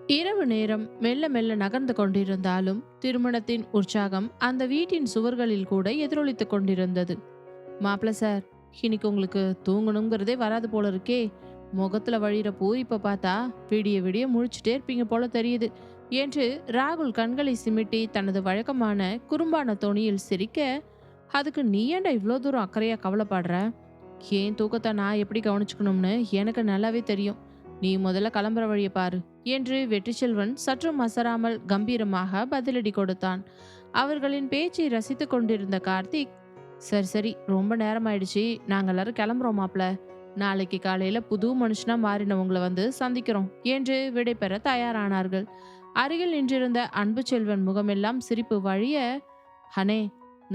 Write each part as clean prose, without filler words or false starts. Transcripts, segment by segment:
இரவு நேரம் மெல்ல மெல்ல நகர்ந்து கொண்டிருந்தாலும் திருமணத்தின் உற்சாகம் அந்த வீட்டின் சுவர்களில் கூட எதிரொலித்துக் கொண்டிருந்தது. மாப்பிள சார், இன்னைக்கு உங்களுக்கு தூங்கணுங்கிறதே வராது போல இருக்கே. முகத்துல வழியிற பூரிப்பை பார்த்தா விடிய விடிய முழிச்சுட்டே இருப்பீங்க போல தெரியுது என்று ராகுல் கண்களை சிமிட்டி தனது வழக்கமான குறும்பான தொனியில் சிரிக்க, அதுக்கு நீ ஏன்டா இவ்வளோ தூரம் அக்கறையா கவலைப்படுற? ஏன் தூக்கத்தை நான் எப்படி கவனிச்சுக்கணும்னு எனக்கு நல்லாவே தெரியும். நீ முதல்ல கிளம்புற வழியை பாரு என்று வெற்றிச்செல்வன் சற்றும் அசராமல் கம்பீரமாக பதிலடி கொடுத்தான். அவர்களின் பேச்சை ரசித்துக் கொண்டிருந்த கார்த்திக், சரி சரி, ரொம்ப நேரம் ஆயிடுச்சு, நாங்க எல்லாரும் கிளம்புறோம் மாப்ள. நாளைக்கு காலையில புது மனுஷனா மாறினவங்களை வந்து சந்திக்கிறோம் என்று விடைபெற தயாரானார்கள். அருகில் நின்றிருந்த அன்பு செல்வன் முகமெல்லாம் சிரிப்பு வழிய, ஹனே,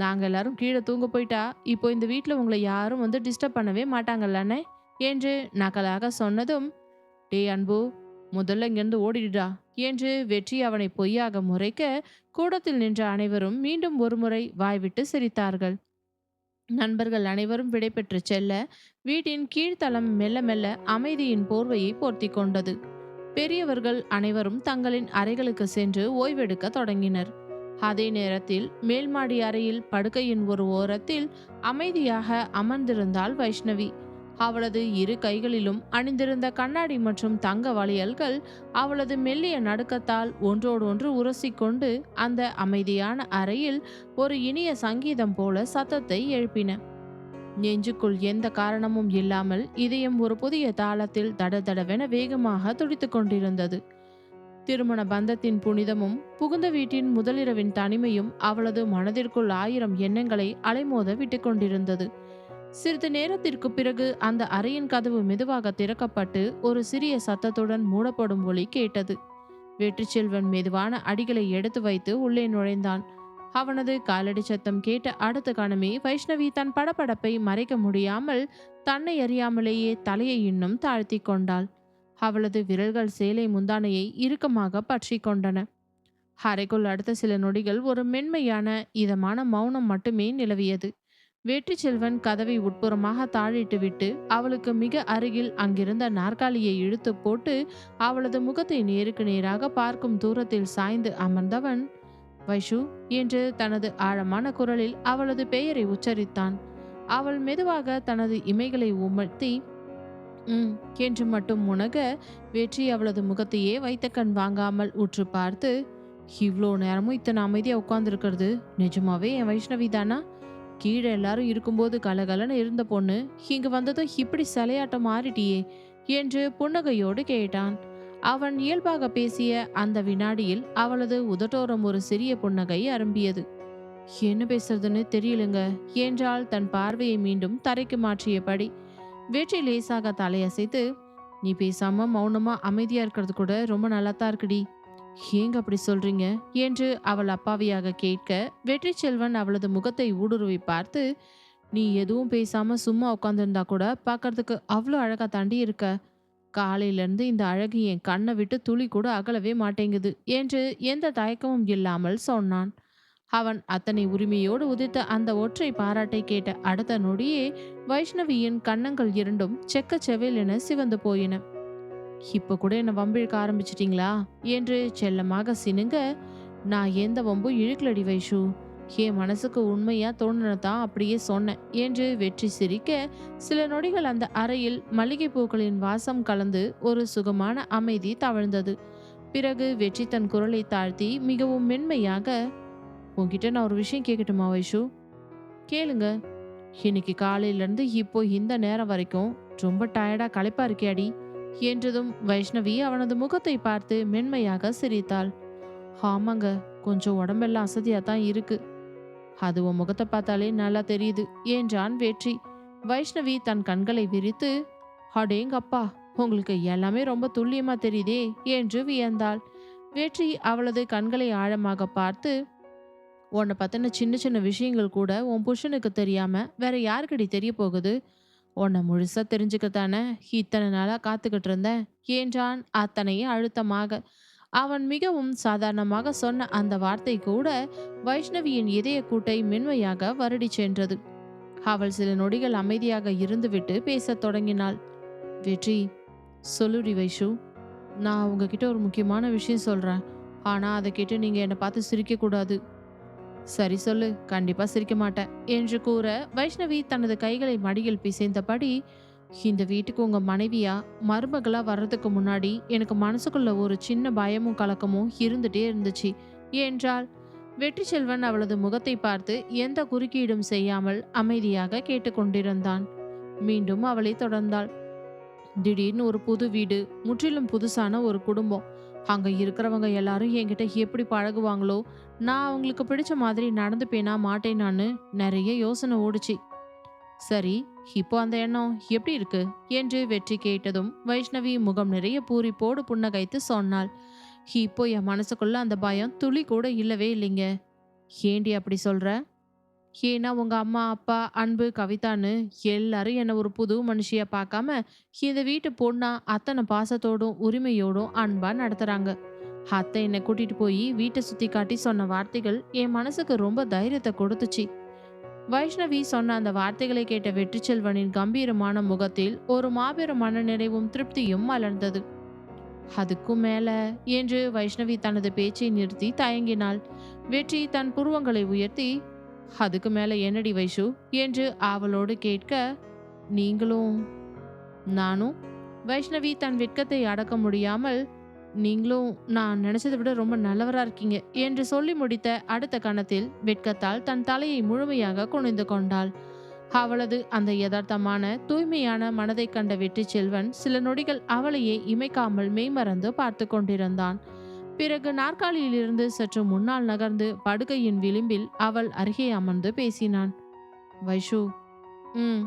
நாங்க எல்லாரும் கீழே தூங்க போயிட்டா இப்போ இந்த வீட்டில் உங்களை யாரும் வந்து டிஸ்டர்ப் பண்ணவே மாட்டாங்கல்லண்ணே என்று நக்கலாக சொன்னதும், டே அன்பு, முதல்ல இங்கிருந்து ஓடிடுடா என்று வெற்றி அவனை பொய்யாக முறைக்க, கூடத்தில் நின்ற அனைவரும் மீண்டும் ஒருமுறை வாய்விட்டு சிரித்தார்கள். நண்பர்கள் அனைவரும் விடைபெற்று செல்ல வீட்டின் கீழ்த்தளம் மெல்ல மெல்ல அமைதியின் போர்வையை போர்த்தி கொண்டது. பெரியவர்கள் அனைவரும் தங்களின் அறைகளுக்கு சென்று ஓய்வெடுக்க தொடங்கினர். அதே நேரத்தில் மேல்மாடி அறையில் படுக்கையின் ஒரு ஓரத்தில் அமைதியாக அமர்ந்திருந்தாள் வைஷ்ணவி. அவளது இரு கைகளிலும் அணிந்திருந்த கண்ணாடி மற்றும் தங்க வளையல்கள் அவளது மெல்லிய நடுக்கத்தால் ஒன்றோடொன்று உரசிக்கொண்டு அந்த அமைதியான அறையில் ஒரு இனிய சங்கீதம் போல சத்தத்தை எழுப்பின. நெஞ்சுக்குள் எந்த காரணமும் இல்லாமல் இதயம் ஒரு புதிய தாளத்தில் தடதடவென வேகமாக துடித்துக் கொண்டிருந்தது. திருமண பந்தத்தின் புனிதமும் புகுந்த வீட்டின் முதலிரவின் தனிமையும் அவளது மனதிற்குள் ஆயிரம் எண்ணங்களை அலைமோத விட்டு கொண்டிருந்தது. சிறிது நேரத்திற்கு பிறகு அந்த அறையின் கதவு மெதுவாக திறக்கப்பட்டு ஒரு சிறிய சத்தத்துடன் மூடப்படும் ஒலி கேட்டது. வெற்றிச்செல்வன் மெதுவான அடிகளை எடுத்து வைத்து உள்ளே நுழைந்தான். அவனது காலடி சத்தம் கேட்ட அடுத்த கணமே வைஷ்ணவி தன் படபடப்பை மறைக்க முடியாமல் தன்னை அறியாமலேயே தலையை இன்னும் தாழ்த்தி கொண்டாள். அவளது விரல்கள் சேலை முந்தானையை இறுக்கமாக பற்றி கொண்டன. அறைக்குள் அடுத்த சில நொடிகள் ஒரு மென்மையான இதமான மௌனம் மட்டுமே நிலவியது. வெற்றி செல்வன் கதவை உட்புறமாக தாழிட்டு விட்டு அவளுக்கு மிக அருகில் அங்கிருந்த நாற்காலியை இழுத்து போட்டு அவளது முகத்தை நேருக்கு நேராக பார்க்கும் தூரத்தில் சாய்ந்து அமர்ந்தவன், வைஷு என்று தனது ஆழமான குரலில் அவளது பெயரை உச்சரித்தான். அவள் மெதுவாக தனது இமைகளை உமர்த்தி என்று மட்டும் முனக, வெற்றி அவளது முகத்தையே வைத்த கண் வாங்காமல் உற்று பார்த்து, இவ்வளோ நேரமும் இத்தனை அமைதியா உட்கார்ந்துருக்கிறது நிஜமாவே என் வைஷ்ணவி தானா? கீழே எல்லாரும் இருக்கும்போது கலகலன்னு இருந்த பொண்ணு இங்கு வந்ததும் இப்படி சிலையாட்டம் மாறிட்டியே என்று புன்னகையோடு கேட்டான். அவன் இயல்பாக பேசிய அந்த வினாடியில் அவளது உதட்டோரம் ஒரு சிறிய புன்னகை அரும்பியது. என்ன பேசுறதுன்னு தெரியலங்க என்றால் தன் பார்வையை மீண்டும் தரைக்கு மாற்றியபடி. வெற்றி லேசாக தலையசைத்து, நீ பேசாம மௌனமா அமைதியா இருக்கிறது கூட ரொம்ப நல்லா தான் இருக்குடி. ஏங்க அப்படி சொல்றீங்க என்று அவள் அப்பாவியாக கேட்க, வெற்றி செல்வன் அவளது முகத்தை ஊடுருவி பார்த்து, நீ எதுவும் பேசாம சும்மா உட்காந்துருந்தா கூட பார்க்கறதுக்கு அவ்வளோ அழகா தாண்டி இருக்க. காலையிலேருந்து இந்த அழகு என் கண்ணை விட்டு துளி கூட அகலவே மாட்டேங்குது என்று எந்த தயக்கமும் இல்லாமல் சொன்னான். அவன் அத்தனை உரிமையோடு உதித்த அந்த ஒற்றை பாராட்டை கேட்ட அடுத்த நொடியே வைஷ்ணவியின் கன்னங்கள் இரண்டும் செக்க செவேல் என சிவந்து போயின. இப்ப கூட என்ன வம்பிழுக்க ஆரம்பிச்சிட்டீங்களா என்று செல்லமாக சினுங்க, நான் எந்த வம்பும் இழுக்கலடி வைஷு, என் மனசுக்கு உண்மையா தோணுனதான் அப்படியே சொன்னேன் என்று வெற்றி சிரிக்க, சில நொடிகள் அந்த அறையில் மல்லிகை பூக்களின் வாசம் கலந்து ஒரு சுகமான அமைதி தவழ்ந்தது. பிறகு வெற்றி தன் குரலை தாழ்த்தி மிகவும் மென்மையாக, உன்கிட்ட நான் ஒரு விஷயம் கேட்கட்டுமா வைஷு? கேளுங்க. இன்னைக்கு காலையிலேருந்து இப்போ இந்த நேரம் வரைக்கும் ரொம்ப டயர்டா களைப்பா இருக்கியாடி என்றதும் வைஷ்ணவி அவனது முகத்தை பார்த்து மென்மையாக சிரித்தாள். ஆமாங்க, கொஞ்சம் உடம்பெல்லாம் அசதியா தான் இருக்கு. அது உன் முகத்தை பார்த்தாலே நல்லா தெரியுது என்றான் வெற்றி. வைஷ்ணவி தன் கண்களை விரித்து, அடேங்கப்பா, உங்களுக்கு எல்லாமே ரொம்ப துல்லியமா தெரியுதே என்று வியந்தாள். வெற்றி அவளது கண்களை ஆழமாக பார்த்து, உன்னை பத்தின சின்ன சின்ன விஷயங்கள் கூட உன் புருஷனுக்கு தெரியாம வேற யாருக்கடி தெரிய போகுது? உன்னை முழுசா தெரிஞ்சுக்கத்தானே இத்தனை நாளா காத்துக்கிட்டு இருந்தேன் என்றான் அத்தனை அழுத்தமாக. அவன் மிகவும் சாதாரணமாக சொன்ன அந்த வார்த்தை கூட வைஷ்ணவியின் இதய கூட்டை மென்மையாக வருடி சென்றது. அவள் சில நொடிகள் அமைதியாக இருந்துவிட்டு பேசத் தொடங்கினாள். வெற்றி, சொல்லுடி வைஷு, நான் உங்ககிட்ட ஒரு முக்கியமான விஷயம் சொல்றேன். ஆனா அதை கேட்டு நீங்க என்னை பார்த்து சிரிக்க கூடாது. சரி சொல்லு, கண்டிப்பா சிரிக்க மாட்டேன் என்று கூற வைஷ்ணவி தனது கைகளை மடியில் பிசைந்தபடி, இந்த வீட்டுக்கு உங்க மனைவியா மருமகளா வர்றதுக்கு முன்னாடி எனக்கு மனசுக்குள்ள ஒரு சின்ன பயமும் கலக்கமும் இருந்துட்டே இருந்துச்சு என்றாள். வெற்றி செல்வன் அவளது முகத்தை பார்த்து எந்த குறுக்கீடும் செய்யாமல் அமைதியாக கேட்டுக்கொண்டிருந்தான். மீண்டும் அவளை தொடர்ந்தாள். திடீர்னு ஒரு புது வீடு, முற்றிலும் புதுசான ஒரு குடும்பம். அங்க இருக்கிறவங்க எல்லாரும் என்கிட்ட எப்படி பழகுவாங்களோ, நான் அவங்களுக்கு பிடிச்ச மாதிரி நடந்துப்பேனா மாட்டேனான்னு நிறைய யோசனை ஓடுச்சு. சரி, இப்போ அந்த எண்ணம் எப்படி இருக்கு என்று வெற்றி கேட்டதும் வைஷ்ணவி முகம் நிறைய பூரிப்போடு புன்னகைத்து சொன்னாள். இப்போ என் மனசுக்குள்ள அந்த பயம் துளி கூட இல்லவே இல்லைங்க. ஏண்டி அப்படி சொல்ற? ஏன்னா உங்க அம்மா அப்பா அன்பு கவிதான்னு எல்லாரும் என்னை ஒரு புது மனுஷியா பார்க்காம இந்த வீட்டு பொண்ணா அத்தனை பாசத்தோடும் உரிமையோடும் அன்பா நடத்துறாங்க. அத்தை என்னை கூட்டிட்டு போய் வீட்டை சுத்தி காட்டி சொன்ன வார்த்தைகள் என் மனசுக்கு ரொம்ப தைரியத்தை கொடுத்துச்சு. வைஷ்ணவி சொன்ன அந்த வார்த்தைகளை கேட்ட வெற்றிச்செல்வனின் கம்பீரமான முகத்தில் ஒரு மாபெரும் மனநிறைவும் திருப்தியும் மலர்ந்தது. அதுக்கும் மேல என்று வைஷ்ணவி தனது பேச்சை நிறுத்தி தயங்கினாள். வெற்றி தன் புருவங்களை உயர்த்தி, அதுக்கு மேல என்னடி வைஷு என்று ஆவலோடு கேட்க, நீங்களும் நானும் வைஷ்ணவி தன் வெட்கத்தை அடக்க முடியாமல், நீங்களும் நான் நினைச்சதை விட ரொம்ப நல்லவரா இருக்கீங்க என்று சொல்லி முடித்த அடுத்த கணத்தில் வெட்கத்தால் தன் தலையை முழுமையாக குனிந்து கொண்டாள். அவளது அந்த யதார்த்தமான தூய்மையான மனதை கண்ட வெற்றி செல்வன் சில நொடிகள் அவளையே இமைக்காமல் மெய்மறந்து பார்த்து கொண்டிருந்தான். பிறகு நாற்காலியிலிருந்து சற்று முன்னால் நகர்ந்து படுக்கையின் விளிம்பில் அவள் அருகே அமர்ந்து பேசினான். வைஷு, ம்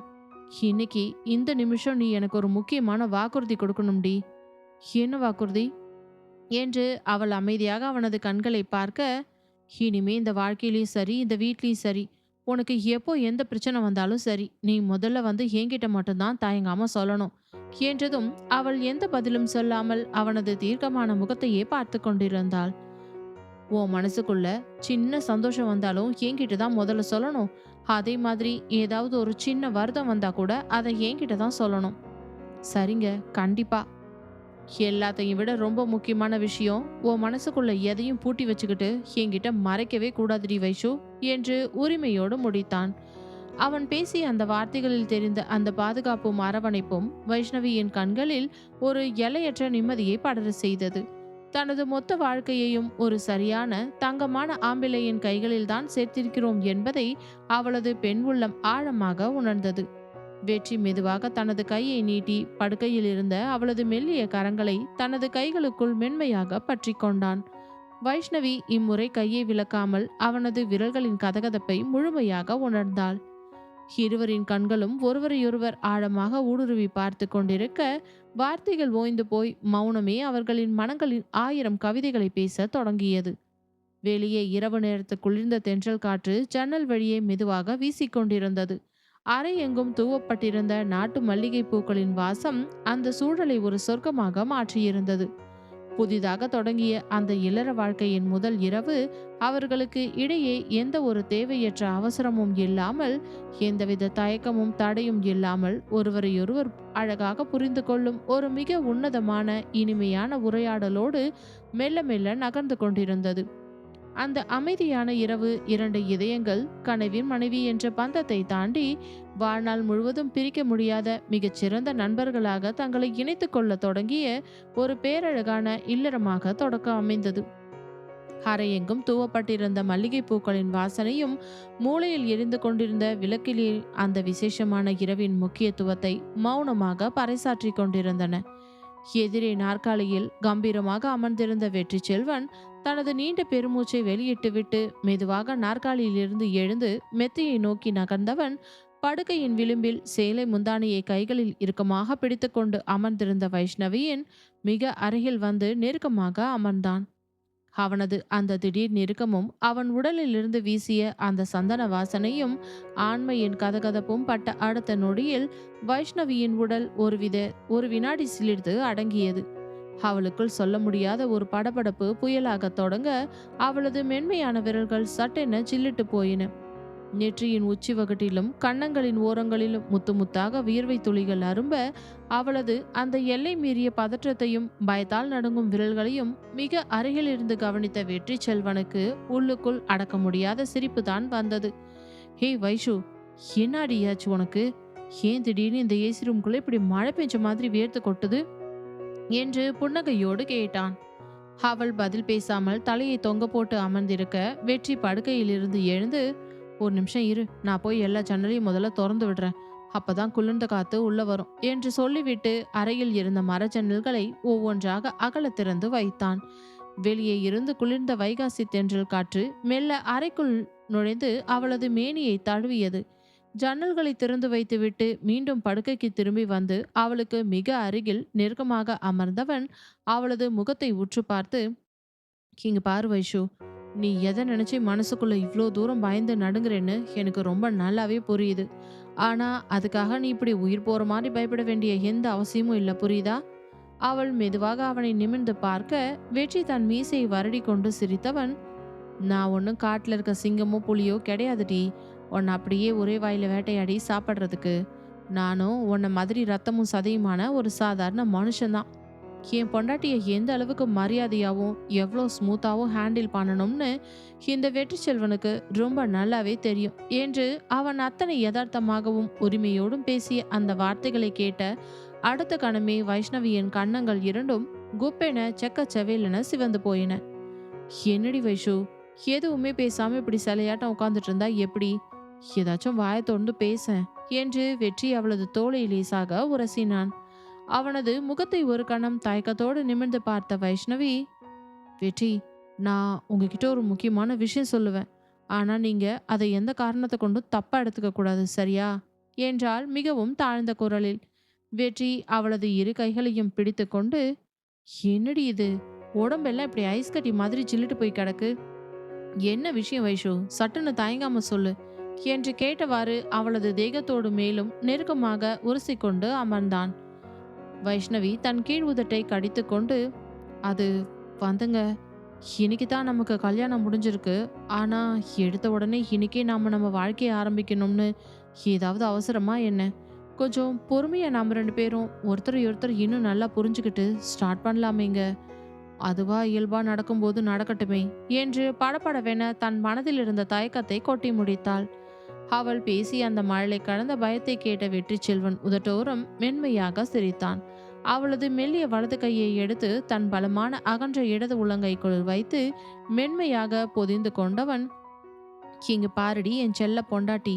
இன்னைக்கு இந்த நிமிஷம் நீ எனக்கு ஒரு முக்கியமான வாக்குறுதி கொடுக்கணும்டி. என்ன வாக்குறுதி என்று அவள் அமைதியாக அவனது கண்களை பார்க்க, இனிமே இந்த வாழ்க்கையிலயும் சரி இந்த வீட்லயும் சரி உனக்கு எப்போ எந்த பிரச்சனை வந்தாலும் சரி நீ முதல்ல வந்து என்கிட்ட மட்டும்தான் தயங்காம சொல்லணும் என்றதும் அவள் எந்த பதிலும் சொல்லாமல் அவனது தீர்க்கமான முகத்தையே பார்த்து கொண்டிருந்தாள். உன் மனசுக்குள்ள சின்ன சந்தோஷம் வந்தாலும் என்கிட்ட தான் முதல்ல சொல்லணும். அதே மாதிரி ஏதாவது ஒரு சின்ன வருத்தம் வந்தா கூட அதை என்கிட்ட தான் சொல்லணும். சரிங்க, கண்டிப்பா. எல்லாத்தையும் விட ரொம்ப முக்கியமான விஷயம், உன் மனசுக்குள்ள எதையும் பூட்டி வச்சுக்கிட்டு என்கிட்ட மறைக்கவே கூடாதுடி வைஷு என்று உரிமையோடு முடித்தான். அவன் பேசிய அந்த வார்த்தைகளில் தெரிந்த அந்த பாதுகாப்பும் அரவணைப்பும் வைஷ்ணவியின் கண்களில் ஒரு எல்லையற்ற நிம்மதியை படர செய்தது. தனது மொத்த வாழ்க்கையையும் ஒரு சரியான தங்கமான ஆம்பிளையின் கைகளில் தான் சேர்த்திருக்கிறோம் என்பதை அவளது பெண் உள்ளம் ஆழமாக உணர்ந்தது. வெற்றி மெதுவாக தனது கையை நீட்டி படுக்கையில் இருந்த அவளது மெல்லிய கரங்களை தனது கைகளுக்குள் மென்மையாக பற்றி கொண்டான். வைஷ்ணவி இம்முறை கையை விலக்காமல் அவனது விரல்களின் கதகதப்பை முழுமையாக உணர்ந்தாள். இருவரின் கண்களும் ஒருவரையொருவர் ஆழமாக ஊடுருவி பார்த்து கொண்டிருக்க, வார்த்தைகள் ஓய்ந்து போய் மௌனமே அவர்களின் மனங்களின் 1000 கவிதைகளை பேச தொடங்கியது. வெளியே இரவு நேரத்து குளிர்ந்த தென்றல் காற்று ஜன்னல் வழியே மெதுவாக வீசிக்கொண்டிருந்தது. அறை எங்கும் தூவப்பட்டிருந்த நாட்டு மல்லிகை பூக்களின் வாசம் அந்த சூழலை ஒரு சொர்க்கமாக மாற்றியிருந்தது. புதிதாக தொடங்கிய அந்த இல்லற வாழ்க்கையின் முதல் இரவு அவர்களுக்கு இடையே எந்த ஒரு தேவையற்ற அவசரமும் இல்லாமல், எந்தவித தயக்கமும் தடையும் இல்லாமல் ஒருவரையொருவர் அழகாக புரிந்து கொள்ளும் ஒரு மிக உன்னதமான இனிமையான உரையாடலோடு மெல்ல மெல்ல நகர்ந்து கொண்டிருந்தது. அந்த அமைதியான இரவு இரண்டு இதயங்கள் கனவின் மனைவி என்ற பந்தத்தை தாண்டி வாழ்நாள் முழுவதும் பிரிக்க முடியாத மிகச்சிறந்த நண்பர்களாக தங்களை இணைத்துக் கொள்ள தொடங்கிய ஒரு பேரழகான இல்லறமாக தொடக்க அமைந்தது. அறையெங்கும் தூவப்பட்டிருந்த மல்லிகை பூக்களின் வாசனையும் மூளையில் எரிந்து கொண்டிருந்த விளக்கிலே அந்த விசேஷமான இரவின் முக்கியத்துவத்தை மௌனமாக பறைசாற்றி கொண்டிருந்தன. எதிரே நாற்காலியில் கம்பீரமாக அமர்ந்திருந்த வெற்றி செல்வன் தனது நீண்ட பெருமூச்சை வெளியிட்டுவிட்டு மெதுவாக நாற்காலியிலிருந்து எழுந்து மெத்தையை நோக்கி நகர்ந்தவன் படுக்கையின் விளிம்பில் சேலை முந்தானையை கைகளில் இறுக்கமாக பிடித்துக்கொண்டு அமர்ந்திருந்த வைஷ்ணவியின் மிக அருகில் வந்து நெருக்கமாக அமர்ந்தான். அவனது அந்த திடீர் நெருக்கமும் அவன் உடலிலிருந்து வீசிய அந்த சந்தன வாசனையும் ஆண்மையின் கதகதப்பும் பட்ட அடுத்த நொடியில் வைஷ்ணவியின் உடல் ஒரு வினாடி சிலிர்த்து அடங்கியது. அவளுக்குள் சொல்ல முடியாத ஒரு படபடப்பு புயலாக தொடங்க அவளது மென்மையான விரல்கள் சட்டென சில்லிட்டு போயின. நெற்றியின் உச்சி வகட்டிலும் கன்னங்களின் ஓரங்களிலும் முத்து முத்தாக வியர்வை துளிகள் அரும்ப அவளது அந்த எல்லை மீறிய பதற்றத்தையும் பயத்தால் நடுங்கும் விரல்களையும் மிக அருகில் இருந்து கவனித்த வெற்றி செல்வனுக்கு உள்ளுக்குள் அடக்க முடியாத சிரிப்பு தான் வந்தது. ஹே வைஷு, என்னாடியாச்சு உனக்கு? ஏன் திடீர்னு இந்த ஏசி ரூம்குள்ள இப்படி மழை பெஞ்ச மாதிரி வேர்த்து கொட்டுது என்று புன்னகையோடு கேட்டான். அவள் பதில் பேசாமல் தலையை தொங்க போட்டு அமர்ந்திருக்க வெற்றி படுக்கையிலிருந்து எழுந்து, ஒரு நிமிஷம் இரு, நான் போய் எல்லா ஜன்னலையும் முதல்ல திறந்து விடுறேன், அப்பதான் குளிர்ந்த காத்து உள்ள வரும் என்று சொல்லிவிட்டு அறையில் இருந்த மர ஜன்னல்களை ஒவ்வொன்றாக அகல திறந்து வைத்தான். வெளியே இருந்து குளிர்ந்த வைகாசி தென்றல் காற்று மெல்ல அறைக்குள் நுழைந்து அவளது மேனியை தழுவியது. ஜன்னல்களை திறந்து வைத்துவிட்டு மீண்டும் படுக்கைக்கு திரும்பி வந்து அவளுக்கு மிக அருகில் நெருக்கமாக அமர்ந்தவன் அவளது முகத்தை உற்று பார்த்து, இங்க பாரு வைஷு, நீ எதை நினைச்சு மனசுக்குள்ள இவ்வளோ தூரம் பயந்து நடுங்குறேன்னு எனக்கு ரொம்ப நல்லாவே புரியுது. ஆனா அதுக்காக நீ இப்படி உயிர் போற மாதிரி பயப்பட வேண்டிய எந்த அவசியமும் இல்லை, புரியுதா? அவள் மெதுவாக அவனை நிமிர்ந்து பார்க்க வெற்றி தன் மீசையை வருடி கொண்டு சிரித்தவன், நான் ஒன்றும் காட்டில் இருக்க சிங்கமோ புலியோ கிடையாதுடி, உன்னை அப்படியே ஒரே வாயில வேட்டையாடி சாப்பிட்றதுக்கு. நானும் உன்னை மாதிரி ரத்தமும் சதையுமான ஒரு சாதாரண மனுஷன்தான். என் பொண்டாட்டியை எந்த அளவுக்கு மரியாதையாகவும் எவ்வளோ ஸ்மூத்தாகவும் ஹேண்டில் பண்ணணும்னு இந்த வெற்றி செல்வனுக்கு ரொம்ப நல்லாவே தெரியும் என்று அவன் அத்தனை யதார்த்தமாகவும் உரிமையோடும் பேசிய அந்த வார்த்தைகளை கேட்ட அடுத்த கணமே வைஷ்ணவியின் கன்னங்கள் இரண்டும் குப்பென செக்கச்செவேலென சிவந்து போயின. என்னடி வைஷு, எதுவுமே பேசாம இப்படி சிலையாட்டம் உட்காந்துட்டு இருந்தா எப்படி? ஏதாச்சும் வாயை தொடர்ந்து பேச என்று வெற்றி அவளது தோளை லேசாக உரசினான். அவனது முகத்தை ஒரு கணம் தயக்கத்தோடு நிமிர்ந்து பார்த்த வைஷ்ணவி, வெற்றி, நான் உங்ககிட்ட ஒரு முக்கியமான விஷயம் சொல்லுவேன், ஆனா நீங்க அதை எந்த காரணத்தை கொண்டும் தப்பா எடுத்துக்க கூடாது, சரியா என்றால் மிகவும் தாழ்ந்த குரலில். வெற்றி அவளது இரு கைகளையும் பிடித்து கொண்டு, என்னடி இது, உடம்பெல்லாம் இப்படி ஐஸ் கட்டி மாதிரி சில்லிட்டு போய் கிடக்கு, என்ன விஷயம் வைஷு, சட்டுன்னு தயங்காம சொல்லு என்று கேட்டவாறு அவளது தேகத்தோடு மேலும் நெருக்கமாக உரசிக்கொண்டு அமர்ந்தான். வைஷ்ணவி தன் கீழ் உதட்டை கடித்து கொண்டு, அது வந்துங்க, இன்னைக்கு தான் நமக்கு கல்யாணம் முடிஞ்சிருக்கு, ஆனா எடுத்த உடனே இன்னைக்கே நம்ம வாழ்க்கையை ஆரம்பிக்கணும்னு ஏதாவது அவசரமா என்ன? கொஞ்சம் பொறுமையா நாம ரெண்டு பேரும் ஒருத்தர் இன்னும் நல்லா புரிஞ்சுக்கிட்டு ஸ்டார்ட் பண்ணலாமேங்க. அதுவா இயல்பா நடக்கும்போது நடக்கட்டுமே என்று படபடவென தன் மனதில் இருந்த தயக்கத்தை கொட்டி முடித்தாள். அவள் பேசி அந்த மழலை கடந்த பயத்தை கேட்ட வெற்றி செல்வன் உதட்டோரம் மென்மையாக சிரித்தான். அவளது மெல்லிய வலது கையை எடுத்து தன் பலமான அகன்ற இடது உள்ளங்கைக்குள் வைத்து மென்மையாக பொதிந்து கொண்டவன், இங்க பாருடி என் செல்ல பொண்டாட்டி,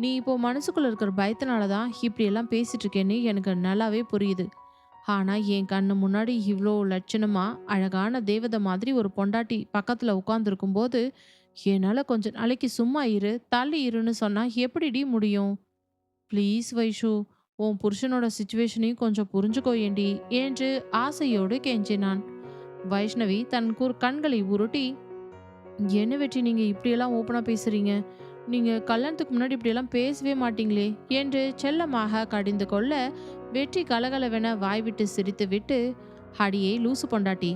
நீ இப்போ மனசுக்குள்ள இருக்கிற பயத்தினாலதான் இப்படி எல்லாம் பேசிட்டு இருக்கேன்னு எனக்கு நல்லாவே புரியுது. ஆனா என் கண்ணு முன்னாடி இவ்வளோ லட்சணமா அழகான தேவதை மாதிரி ஒரு பொண்டாட்டி பக்கத்துல உட்கார்ந்துருக்கும் போது என்னால கொஞ்ச நாளைக்கு சும்மா இரு, தள்ளி இருன்னு சொன்னா எப்படிடி முடியும்? ப்ளீஸ் வைஷு, உன் புருஷனோட சுச்சுவேஷனையும் கொஞ்சம் புரிஞ்சுக்கோ ஏண்டி என்று ஆசையோடு கெஞ்சினான். வைஷ்ணவி தன் கண்களை உருட்டி, என்ன வெற்றி நீங்க இப்படியெல்லாம் ஓப்பனா பேசுறீங்க? நீங்க கல்யாணத்துக்கு முன்னாடி இப்படியெல்லாம் பேசவே மாட்டீங்களே என்று செல்லமாக கடிந்து கொள்ள வெற்றி கலகலவென வாய்விட்டு சிரித்து விட்டு, அடியே லூசு பொண்டாட்டி,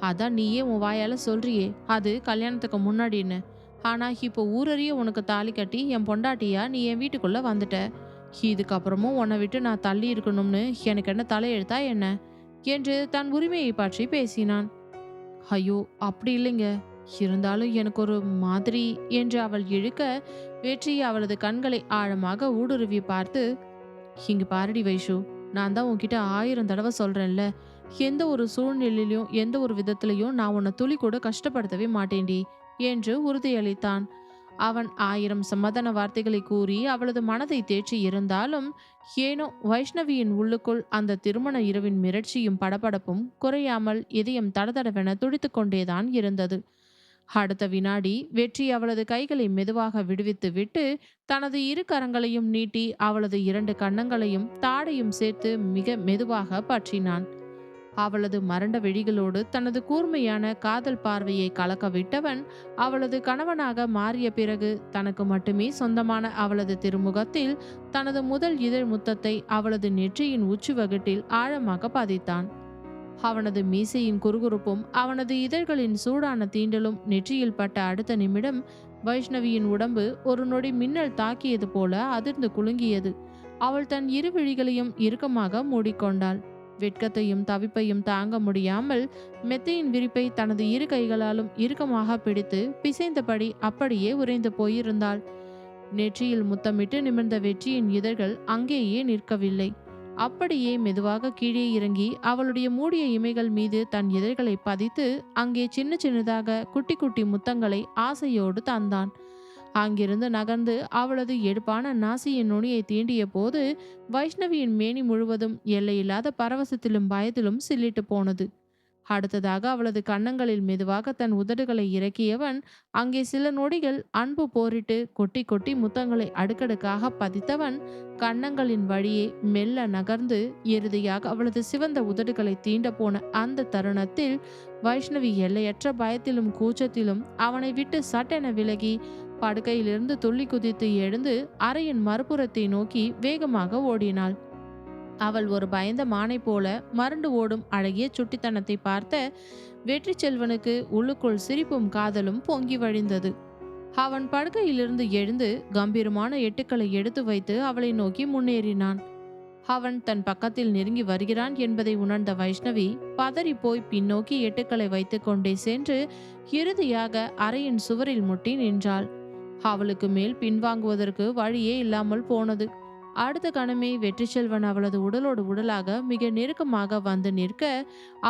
அதான் நீயே உன் வாயால சொல்றியே அது கல்யாணத்துக்கு முன்னாடின்னு, ஆனா இப்போ ஊரறிய உனக்கு தாலி கட்டி என் பொண்டாட்டியா நீ என் வீட்டுக்குள்ள வந்துட்ட, இதுக்கப்புறமும் உன்னை விட்டு நான் தள்ளி இருக்கணும்னு எனக்கு என்ன தலையெழுத்தா என்ன என்று தன் உரிமையை பற்றி பேசினான். ஐயோ அப்படி இல்லைங்க, இருந்தாலும் எனக்கு ஒரு மாதிரி என்று அவள் இழுக்க வெற்றி அவளது கண்களை ஆழமாக ஊடுருவி பார்த்து, இங்க பாரடி வைஷு, நான் தான் உன்கிட்ட 1000 தடவை சொல்றேன்ல, எந்த ஒரு சூழ்நிலையிலும் எந்த ஒரு விதத்திலையும் நான் உன்னை துளி கூட கஷ்டப்படுத்தவே மாட்டேன்டி என்று உறுதியளித்தான். அவன் 1000 சமாதான வார்த்தைகளை கூறி அவளது மனதை தேற்றி இருந்தாலும் ஏனோ வைஷ்ணவியின் உள்ளுக்குள் அந்த திருமண இரவின் மிரட்சியும் படபடப்பும் குறையாமல் இதயம் தடதடவென துடித்து கொண்டேதான் இருந்தது. அடுத்த வினாடி வெற்றி அவளது கைகளை மெதுவாக விடுவித்து விட்டு தனது இரு கரங்களையும் நீட்டி அவளது 2 கன்னங்களையும் தாடையும் சேர்த்து மிக மெதுவாக பற்றினான். அவளது மரண்ட விழிகளோடு தனது கூர்மையான காதல் பார்வையை கலக்க விட்டவன் அவளது கணவனாக மாறிய பிறகு தனக்கு மட்டுமே சொந்தமான அவளது திருமுகத்தில் தனது முதல் இதழ் முத்தத்தை அவளது நெற்றியின் உச்சி வகுட்டில் ஆழமாக பதித்தான். அவனது மீசையின் குறுகுறுப்பும் அவனது இதழ்களின் சூடான தீண்டலும் நெற்றியில் பட்ட அடுத்த நிமிடம் வைஷ்ணவியின் உடம்பு ஒரு நொடி மின்னல் தாக்கியது போல அதிர்ந்து குலுங்கியது. அவள் தன் இரு விழிகளையும் இறுக்கமாக மூடிக்கொண்டாள். வெட்கத்தையும் தவிப்பையும் தாங்க முடியாமல் மெத்தையின் விரிப்பை தனது இரு கைகளாலும் இறுக்கமாக பிடித்து பிசைந்தபடி அப்படியே உறைந்து போயிருந்தாள். நெற்றியில் முத்தமிட்டு நிமிர்ந்த வெற்றியின் இதழ்கள் அங்கேயே நிற்கவில்லை. அப்படியே மெதுவாக கீழே இறங்கி அவளுடைய மூடிய இமைகள் மீது தன் இதழ்களை பதித்து அங்கே சின்ன சின்னதாக குட்டி குட்டி முத்தங்களை ஆசையோடு தந்தான். அங்கிருந்து நகர்ந்து அவளது எடுப்பான நாசியின் நுனியை தீண்டிய போது வைஷ்ணவியின் மேனி முழுவதும் எல்லையில்லாத பரவசத்திலும் பயத்திலும் சில்லிட்டு போனது. அடுத்ததாக அவளது கன்னங்களில் மெதுவாக தன் உதடுகளை இறக்கியவன் அங்கே சில நொடிகள் அன்பு போரிட்டு கொட்டி கொட்டி முத்தங்களை அடுக்கடுக்காக பதித்தவன் கன்னங்களின் வழியே மெல்ல நகர்ந்து இறுதியாக அவளது சிவந்த உதடுகளை தீண்ட போன அந்த தருணத்தில் வைஷ்ணவி எல்லையற்ற பயத்திலும் கூச்சத்திலும் அவனை விட்டு சட்டென விலகி படுக்கையிலிருந்து துள்ளி குதித்து எழுந்து அறையின் மறுபுறத்தை நோக்கி வேகமாக ஓடினாள். அவள் ஒரு பயந்த மானை போல மறண்டு ஓடும் அழகிய சுட்டித்தனத்தை பார்த்த வெற்றி செல்வனுக்கு உள்ளுக்குள் சிரிப்பும் காதலும் பொங்கி வழிந்தது. அவன் படுக்கையிலிருந்து எழுந்து கம்பீரமான எட்டுக்களை எடுத்து வைத்து அவளை நோக்கி முன்னேறினான். அவன் தன் பக்கத்தில் நெருங்கி வருகிறான் என்பதை உணர்ந்த வைஷ்ணவி பதறி போய் பின்னோக்கி எட்டுக்களை வைத்து கொண்டே சென்று இறுதியாக அறையின் சுவரில் முட்டி நின்றாள். அவளுக்கு மேல் பின்வாங்குவதற்கு வழியே இல்லாமல் போனது. அடுத்த கணமே வெற்றி செல்வன் அவளது உடலோடு உடலாக மிக நெருக்கமாக வந்து நிற்க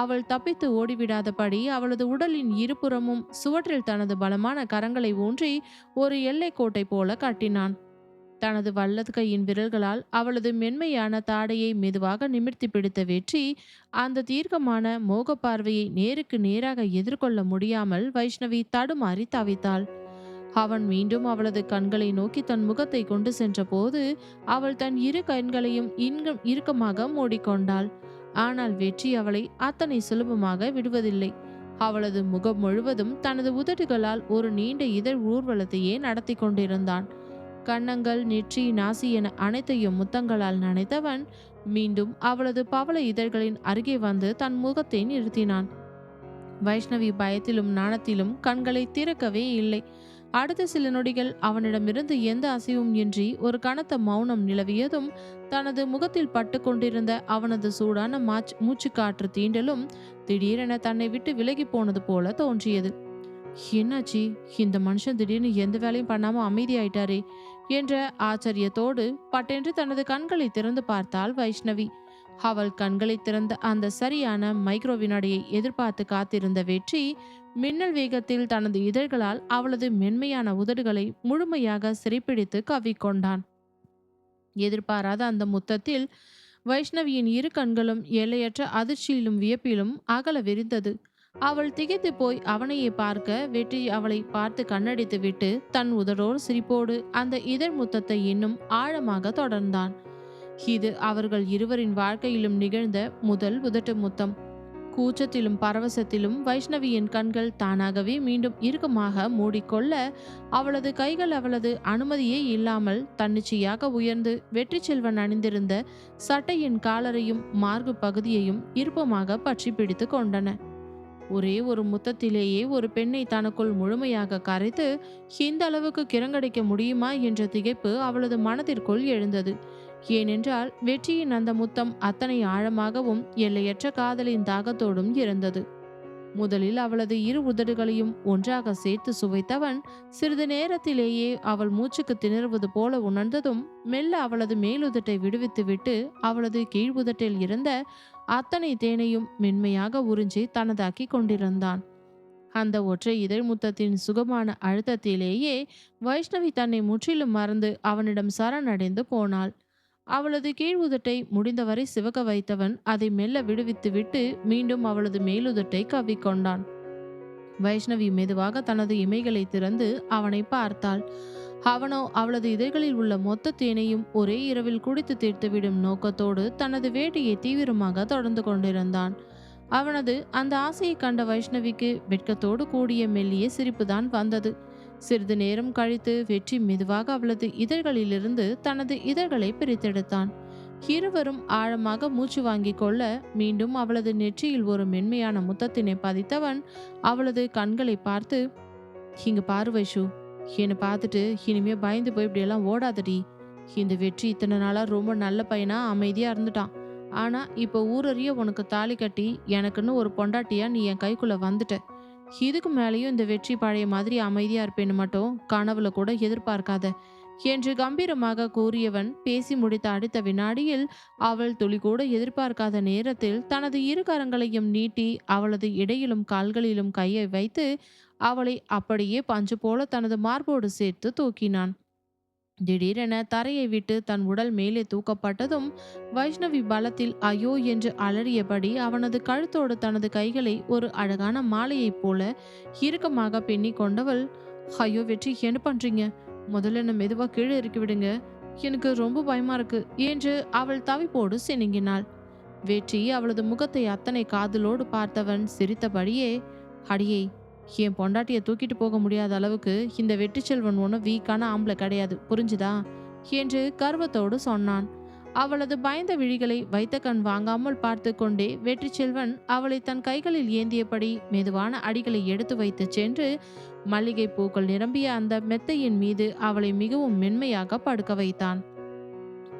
அவள் தப்பித்து ஓடிவிடாதபடி அவளது உடலின் இருபுறமும் சுவற்றில் தனது பலமான கரங்களை ஊன்றி ஒரு எல்லை கோட்டை போல கட்டினான். தனது வலது கையின் விரல்களால் அவளது மென்மையான தாடையை மெதுவாக நிமிர்த்தி பிடித்த வெற்றி அந்த தீர்க்கமான மோக பார்வையை நேருக்கு நேராக எதிர்கொள்ள முடியாமல் வைஷ்ணவி தடுமாறி தவித்தாள். அவன் மீண்டும் அவளது கண்களை நோக்கி தன் முகத்தை கொண்டு சென்ற போது அவள் தன் இரு கண்களையும் இறுக்கமாக மூடிக்கொண்டாள். ஆனால் வெற்றி அவளை அத்தனை சுலபமாக விடுவதில்லை. அவளது முகம் முழுவதும் தனது உதடுகளால் ஒரு நீண்ட இதழ் ஊர்வலத்தையே நடத்தி கொண்டிருந்தான். கன்னங்கள், நெற்றி, நாசி என அனைத்தையும் முத்தங்களால் நனைத்தவன் மீண்டும் அவளது பவள இதழ்களின் அருகே வந்து தன் முகத்தை நிறுத்தினான். வைஷ்ணவி பயத்திலும் நாணத்திலும் கண்களை திறக்கவே இல்லை. அடுத்த சில நொடிகள் அவனிடமிருந்து எந்த அசைவும் இன்றி ஒரு கனத்த மௌனம் நிலவியதும் தனது முகத்தில் பட்டு கொண்டிருந்த அவனது சூடான மூச்சுக்காற்று தீண்டலும் திடீரென தன்னை விட்டு விலகி போனது போல தோன்றியது. என்னாச்சு, இந்த மனுஷன் திடீர்னு எந்த வேலையும் பண்ணாம அமைதியாயிட்டாரே என்ற ஆச்சரியத்தோடு பட்டென்று தனது கண்களை திறந்து பார்த்தாள் வைஷ்ணவி. அவள் கண்களை திறந்த அந்த சரியான மைக்ரோ வினாடியை எதிர்பார்த்து காத்திருந்த வெற்றி மின்னல் வேகத்தில் தனது இதழ்களால் அவளது மென்மையான உதடுகளை முழுமையாக சிறைப்பிடித்து கவ்விக்கொண்டான். எதிர்பாராத அந்த முத்தத்தில் வைஷ்ணவியின் இரு கண்களும் எல்லையற்ற அதிர்ச்சியிலும் வியப்பிலும் அகல விரிந்தது. அவள் திகைத்து போய் அவனையே பார்க்க வெற்றி அவளை பார்த்து கண்ணடித்து விட்டு தன் உதடோர் சிரிப்போடு அந்த இதழ் முத்தத்தை இன்னும் ஆழமாக தொடர்ந்தான். இது அவர்கள் இருவரின் வாழ்க்கையிலும் நிகழ்ந்த முதல் உதட்டு முத்தம். கூச்சத்திலும் பரவசத்திலும் வைஷ்ணவியின் கண்கள் தானாகவே மீண்டும் இறுக்கமாக மூடிக்கொள்ள அவளது கைகள் அவளது அனுமதியே இல்லாமல் தன்னிச்சையாக உயர்ந்து வெற்றி செல்வன் அணிந்திருந்த சட்டையின் காலரையும் மார்பு பகுதியையும் இறுக்கமாக பற்றி பிடித்து கொண்டன. ஒரே ஒரு முத்தத்திலேயே ஒரு பெண்ணை தனக்குள் முழுமையாக கரைத்து இந்த அளவுக்கு கிறங்கடிக்க முடியுமா என்ற திகைப்பு அவளது மனதிற்குள் எழுந்தது. ஏனென்றால் வெற்றியின் அந்த முத்தம் அத்தனை ஆழமாகவும் எல்லையற்ற காதலின் தாகத்தோடும் இருந்தது. முதலில் அவளது இரு உதடுகளையும் ஒன்றாக சேர்த்து சுவைத்தவன் சிறிது நேரத்திலேயே அவள் மூச்சுக்கு திணறுவது போல உணர்ந்ததும் மெல்ல அவளது மேலுதட்டை விடுவித்துவிட்டு அவளது கீழ் உதட்டில் இருந்த அத்தனை தேனையும் மென்மையாக உறிஞ்சி தனதாக்கி கொண்டிருந்தான். அந்த ஒற்றை இதழ் முத்தத்தின் சுகமான அழுத்தத்திலேயே வைஷ்ணவி தன்னை முற்றிலும் மறந்து அவனிடம் சரணடைந்து போனாள். அவளது கீழ் உதட்டை முடிந்தவரை சிவக்க வைத்தவன் அதை மெல்ல விடுவித்துவிட்டு மீண்டும் அவளது மேலுதட்டை கவ்விக்கொண்டான். வைஷ்ணவி மெதுவாக தனது இமைகளை திறந்து அவனை பார்த்தாள். அவனோ அவளது இதழ்களில் உள்ள மொத்த தேனையும் ஒரே இரவில் குடித்து தீர்த்துவிடும் நோக்கத்தோடு தனது வேட்டையை தீவிரமாக தொடர்ந்து கொண்டிருந்தான். அவனது அந்த ஆசையை கண்ட வைஷ்ணவிக்கு வெட்கத்தோடு கூடிய மெல்லிய சிரிப்புதான் வந்தது. சிறிது நேரம் கழித்து வெற்றி மெதுவாக அவளது இதழ்களிலிருந்து தனது இதழ்களை பிரித்தெடுத்தான். இருவரும் ஆழமாக மூச்சு வாங்கிக் கொள்ள மீண்டும் அவளது நெற்றியில் ஒரு மென்மையான முத்தத்தினை பதித்தவன் அவளது கண்களை பார்த்து, இங்க பாரு வைஷு, என்னை பார்த்துட்டு இனிமே பயந்து போய் இப்படியெல்லாம் ஓடாதடி. இந்த வெற்றி இத்தனை நாளா ரொம்ப நல்ல பையனா அமைதியா இருந்துட்டான். ஆனா இப்ப ஊரறிய உனக்கு தாலி கட்டி எனக்குன்னு ஒரு பொண்டாட்டியா நீ என் கைக்குள்ள வந்துட்ட. இதுக்கு மேலேயும் இந்த வெற்றி பழைய மாதிரி அமைதியா இருப்பேன்னு மட்டும் கனவுல கூட எதிர்பார்க்காத என்று கம்பீரமாக கூறியவன் பேசி முடித்த அடுத்த வினாடியில் அவள் துளி கூட எதிர்பார்க்காத நேரத்தில் தனது இரு கரங்களையும் நீட்டி அவளது இடையிலும் கால்களிலும் கையை வைத்து அவளை அப்படியே பஞ்சு போல தனது மார்போடு சேர்த்து தூக்கினான். திடீரென தரையை விட்டு தன் உடல் மேலே தூக்கப்பட்டதும் வைஷ்ணவி பலத்தில் ஐயோ என்று அலறியபடி அவனது கழுத்தோடு தனது கைகளை ஒரு அழகான மாலையைப் போல இறுக்கமாக பின்னி கொண்டவள், ஐயோ வெற்றி, என்ன பண்றீங்க? முதல்ல என்ன மெதுவா கீழே இறக்கி விடுங்க, எனக்கு ரொம்ப பயமா இருக்கு என்று அவள் தவிப்போடு சினுங்கினாள். வெற்றி அவளது முகத்தை அத்தனை காதலோடு பார்த்தவன் சிரித்தபடியே, அடியே, என் பொண்டாட்டியை தூக்கிட்டு போக முடியாத அளவுக்கு இந்த வெற்றி செல்வன் ஒன்றும் வீக்கான ஆம்பளை கிடையாது, புரிஞ்சுதா என்று கர்வத்தோடு சொன்னான். அவளது பயந்த விழிகளை வைத்த கண் வாங்காமல் பார்த்து கொண்டே வெற்றி செல்வன் அவளை தன் கைகளில் ஏந்தியபடி மெதுவான அடிகளை எடுத்து வைத்து சென்று மல்லிகை பூக்கள் நிரம்பிய அந்த மெத்தையின் மீது அவளை மிகவும் மென்மையாக படுக்க வைத்தான்.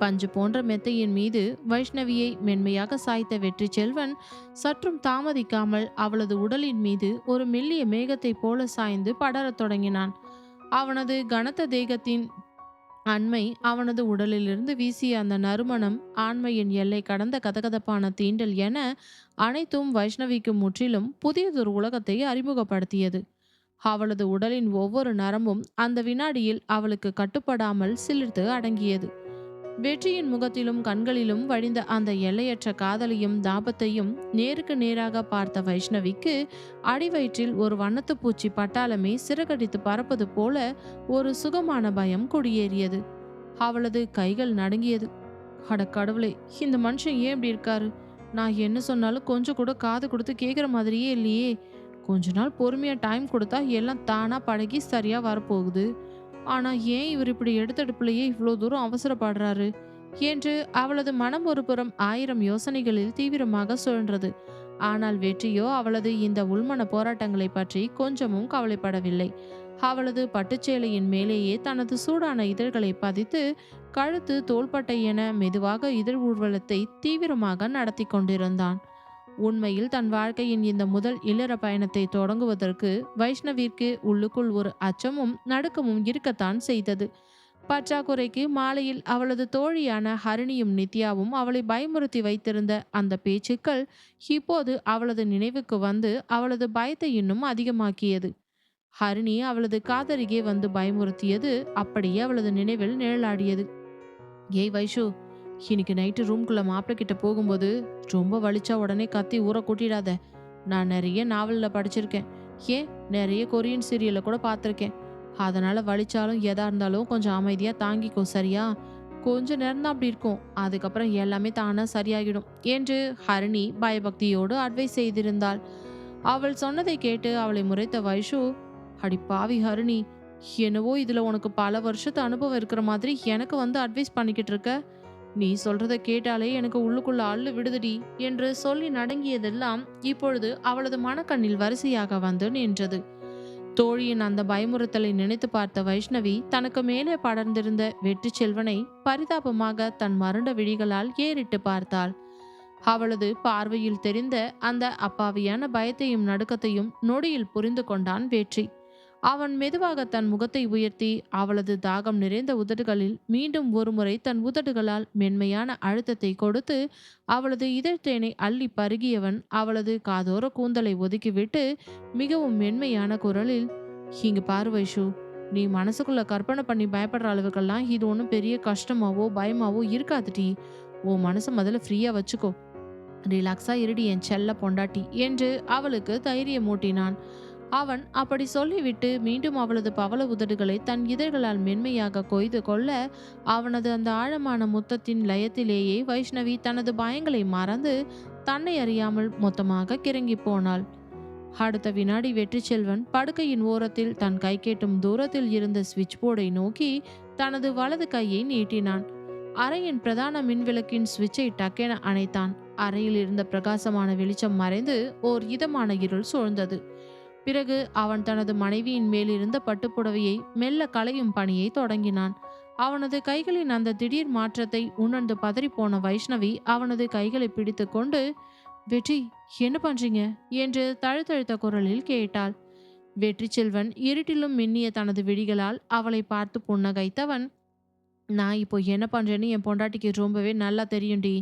பஞ்சு போன்ற மெத்தையின் மீது வைஷ்ணவியை மென்மையாக சாய்த்த வெற்றி செல்வன் சற்றும் தாமதிக்காமல் அவளது உடலின் மீது ஒரு மெல்லிய மேகத்தைப் போல சாய்ந்து படரத் தொடங்கினான். அவனது கனத்த தேகத்தின் அண்மை, அவனது உடலிலிருந்து வீசிய அந்த நறுமணம், ஆண்மையின் எல்லை கடந்த கதகதப்பான தீண்டல் என அனைத்தும் வைஷ்ணவிக்கு முற்றிலும் புதியதொரு உலகத்தை அறிமுகப்படுத்தியது. அவளது உடலின் ஒவ்வொரு நரம்பும் அந்த வினாடியில் அவளுக்கு கட்டுப்படாமல் சிலிர்த்து அடங்கியது. வெற்றியின் முகத்திலும் கண்களிலும் வழிந்த அந்த எல்லையற்ற காதலையும் தாபத்தையும் நேருக்கு நேராக பார்த்த வைஷ்ணவிக்கு அடிவயிற்றில் ஒரு வண்ணத்து பூச்சி பட்டாளமே சிறகடித்து பறப்பது போல ஒரு சுகமான பயம் குடியேறியது. அவளது கைகள் நடுங்கியது. அட கடவுளே, இந்த மனுஷன் ஏன் இப்படி இருக்காரு? நான் என்ன சொன்னாலும் கொஞ்சம் கூட காது கொடுத்து கேட்குற மாதிரியே இல்லையே. கொஞ்ச நாள் பொறுமையா டைம் கொடுத்தா எல்லாம் தானா பழகி சரியா வரப்போகுது. ஆனா ஏன் இவர் இப்படி எடுத்தடுப்புலயே இவ்வளோ தூரம் அவசரப்படுறாரு என்று அவளது மனம் ஒரு புறம் ஆயிரம் யோசனைகளில் தீவிரமாக சுழன்றது. ஆனால் வெற்றியோ அவளது இந்த உள்மன போராட்டங்களை பற்றி கொஞ்சமும் கவலைப்படவில்லை. அவளது பட்டுச்சேலையின் மேலேயே தனது சூடான இதழ்களை பதித்து கழுத்து தோள்பட்டை என மெதுவாக இதழ் ஊர்வலத்தை தீவிரமாக நடத்தி கொண்டிருந்தான். உண்மையில் தன் வாழ்க்கையின் இந்த முதல் இல்லற பயணத்தை தொடங்குவதற்கு வைஷ்ணவிற்கு உள்ளுக்குள் ஒரு அச்சமும் நடுக்கமும் இருக்கத்தான் செய்தது. பற்றாக்குறைக்கு மாலையில் அவளது தோழியான ஹரிணியும் நித்யாவும் அவளை பயமுறுத்தி வைத்திருந்த அந்த பேச்சுக்கள் இப்போது அவளது நினைவுக்கு வந்து அவளது பயத்தை இன்னும் அதிகமாக்கியது. ஹரிணி அவளது காதருகே வந்து பயமுறுத்தியது அப்படியே அவளது நினைவில் நிழலாடியது. ஏய் வைஷு, இன்னைக்கு நைட்டு ரூம்குள்ள மாப்பிள்ளை கிட்ட போகும்போது ரொம்ப வலிச்சா உடனே கத்தி ஊற கூட்டிடாத. நான் நிறைய நாவலில் படிச்சிருக்கேன், ஏன் நிறைய கொரியன் சீரியலை கூட பார்த்துருக்கேன். அதனால வலிச்சாலும் எதா இருந்தாலும் கொஞ்சம் அமைதியா தாங்கிக்கோ, சரியா? கொஞ்ச நேரம் தான் அப்படி இருக்கும், அதுக்கப்புறம் எல்லாமே தானா சரியாகிடும் என்று ஹரிணி பயபக்தியோடு அட்வைஸ் செய்திருந்தாள். அவள் சொன்னதை கேட்டு அவளை முறைத்த வைஷு, அடி பாவி ஹரிணி, என்னவோ இதுல உனக்கு பல வருஷத்து அனுபவம் இருக்கிற மாதிரி எனக்கு வந்து அட்வைஸ் பண்ணிக்கிட்டு இருக்க. நீ சொல்றத கேட்டாலே எனக்கு உள்ளுக்குள்ள அள்ளு விடுதடி என்று சொல்லி நடுங்கியதெல்லாம் இப்பொழுது அவளது மனக்கண்ணில் வரிசையாக வந்து நின்றது. தோழியின் அந்த பயமுறுத்தலை நினைத்து பார்த்த வைஷ்ணவி தனக்கு மேலே படர்ந்திருந்த வெற்றி செல்வனை பரிதாபமாக தன் மருண்ட விழிகளால் ஏறிட்டு பார்த்தாள். அவளது பார்வையில் தெரிந்த அந்த அப்பாவியான பயத்தையும் நடுக்கத்தையும் நொடியில் புரிந்து கொண்டான் வெற்றி. அவன் மெதுவாக தன் முகத்தை உயர்த்தி அவளது தாகம் நிறைந்த உதடுகளில் மீண்டும் ஒருமுறை தன் உதடுகளால் மென்மையான அழுத்தத்தை கொடுத்து அவளது இதழ்த்தேனை அள்ளி பருகியவன் அவளது காதோர கூந்தலை ஒதுக்கிவிட்டு மிகவும் மென்மையான குரலில், இங்க பாரு வைஷு, நீ மனசுக்குள்ள கற்பனை பண்ணி பயப்படுற அளவுக்கெல்லாம் இது ஒன்றும் பெரிய கஷ்டமாவோ பயமாவோ இருக்காதுடி. உன் மனசை முதல்ல ஃப்ரீயா வச்சுக்கோ, ரிலாக்ஸா இருடி என் செல்ல பொண்டாட்டி என்று அவளுக்கு தைரியம் மூட்டினான். அவன் அப்படி சொல்லிவிட்டு மீண்டும் அவளது பவள உதடுகளை தன் இதழ்களால் மென்மையாக கொய்து கொள்ள அவனது அந்த ஆழமான முத்தத்தின் லயத்திலேயே வைஷ்ணவி தனது பயங்களை மறந்து தன்னை அறியாமல் மொத்தமாக கிறங்கி போனாள். அடுத்த வினாடி வெற்றி செல்வன் படுக்கையின் ஓரத்தில் தன் கை கேட்டும் தூரத்தில் இருந்த சுவிட்ச் போர்டை நோக்கி தனது வலது கையை நீட்டினான். அறையின் பிரதான மின்விளக்கின் சுவிட்சை டக்கென அணைத்தான். அறையில் இருந்த பிரகாசமான வெளிச்சம் மறைந்து ஓர் இதமான இருள் சூழ்ந்தது. பிறகு அவன் தனது மனைவியின் மேலிருந்த பட்டுப்புடவையை மெல்ல களையும் பணியை தொடங்கினான். அவனது கைகளின் அந்த திடீர் மாற்றத்தை உணர்ந்து பதறிப்போன வைஷ்ணவி அவனது கைகளை பிடித்து கொண்டு, வெற்றி, என்ன பண்றீங்க என்று தழுதழுத்த குரலில் கேட்டாள். வெற்றி செல்வன் இருட்டிலும் மின்னிய தனது விழிகளால் அவளை பார்த்து புன்னகைத்தவன், நான் இப்போ என்ன பண்றேன்னு என் பொண்டாட்டிக்கு ரொம்பவே நல்லா தெரியும்டி.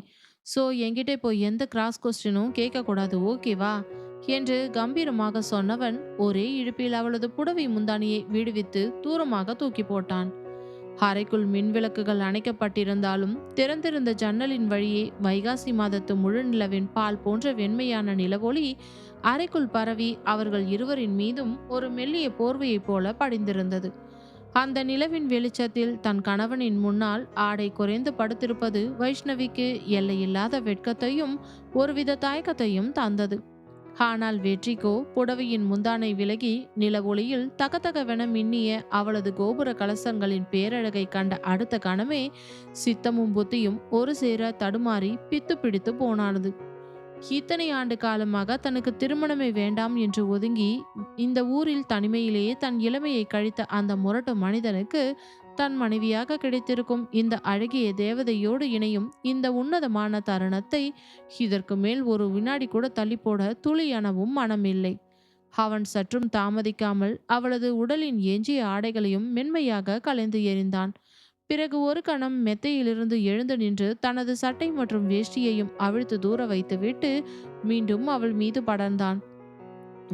ஸோ என்கிட்ட இப்போ எந்த கிராஸ் கொஸ்டினும் கேட்கக்கூடாது, ஓகேவா என்று கம்பீரமாக சொன்னவன் ஒரே இழுப்பில் அவளது புடவை முந்தானியை விடுவித்து தூரமாக தூக்கி போட்டான். அறைக்குள் மின்விளக்குகள் அணைக்கப்பட்டிருந்தாலும் திறந்திருந்த ஜன்னலின் வழியே வைகாசி மாதத்து முழு நிலவின் பால் போன்ற வெண்மையான நிலவொளி அறைக்குள் பரவி அவர்கள் இருவரின் மீதும் ஒரு மெல்லிய போர்வையைப் போல படிந்திருந்தது. அந்த நிலவின் வெளிச்சத்தில் தன் கணவனின் முன்னால் ஆடை குறைந்து படுத்திருப்பது வைஷ்ணவிக்கு எல்லையில்லாத வெட்கத்தையும் ஒருவித தயக்கத்தையும் தந்தது. ஆனால் வெற்றிக்கோ புடவையின் முந்தானை விலகி நில ஒளியில் தகதகவென மின்னிய அவளது கோபுர கலசங்களின் பேரழகை கண்ட அடுத்த கணமே சித்தமும் புத்தியும் ஒரு சேர தடுமாறி பித்து பிடித்து போனானது. இத்தனை ஆண்டு காலமாக தனக்கு திருமணமே வேண்டாம் என்று ஒதுங்கி இந்த ஊரில் தனிமையிலேயே தன் இளமையை கழித்த அந்த முரட்டு மனிதனுக்கு தன் மனைவியாக கிடைத்திருக்கும் இந்த அழகிய தேவதையோடு இணையும் இந்த உன்னதமான தருணத்தை இதற்கு மேல் ஒரு வினாடி கூட தள்ளி போட துளியனவும் மனமில்லை. அவன் சற்றும் தாமதிக்காமல் அவளது உடலின் எஞ்சிய ஆடைகளையும் மென்மையாக கலைந்து எறிந்தான். பிறகு ஒரு கணம் மெத்தையிலிருந்து எழுந்து நின்று தனது சட்டை மற்றும் வேஷ்டியையும் அவிழ்த்து தூர வைத்துவிட்டு மீண்டும் அவள் மீது படர்ந்தான்.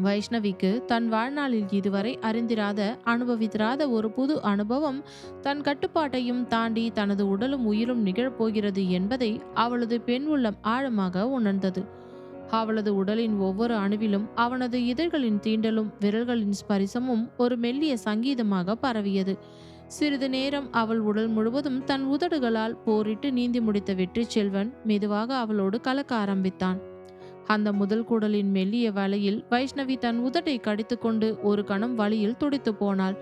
வைஷ்ணவிக்கு தன் வாழ்நாளில் இதுவரை அறிந்திராத அனுபவித்திராத ஒரு புது அனுபவம் தன் கட்டுப்பாட்டையும் தாண்டி தனது உடலும் உயிரும் நிகழப்போகிறது என்பதை அவளது பெண் உள்ளம் ஆழமாக உணர்ந்தது. அவளது உடலின் ஒவ்வொரு அணுவிலும் அவனது இதழ்களின் தீண்டலும் விரல்களின் ஸ்பரிசமும் ஒரு மெல்லிய சங்கீதமாக பரவியது. சிறிது நேரம் அவள் உடல் முழுவதும் தன் உதடுகளால் போரிட்டு நீந்தி முடித்த வெற்றி செல்வன் மெதுவாக அவளோடு கலக்க ஆரம்பித்தான். அந்த முதல் கூடலின் மெல்லிய வலையில் வைஷ்ணவி தன் உதட்டை கடித்து கொண்டு ஒரு கணம் வலியில் துடித்து போனாள்.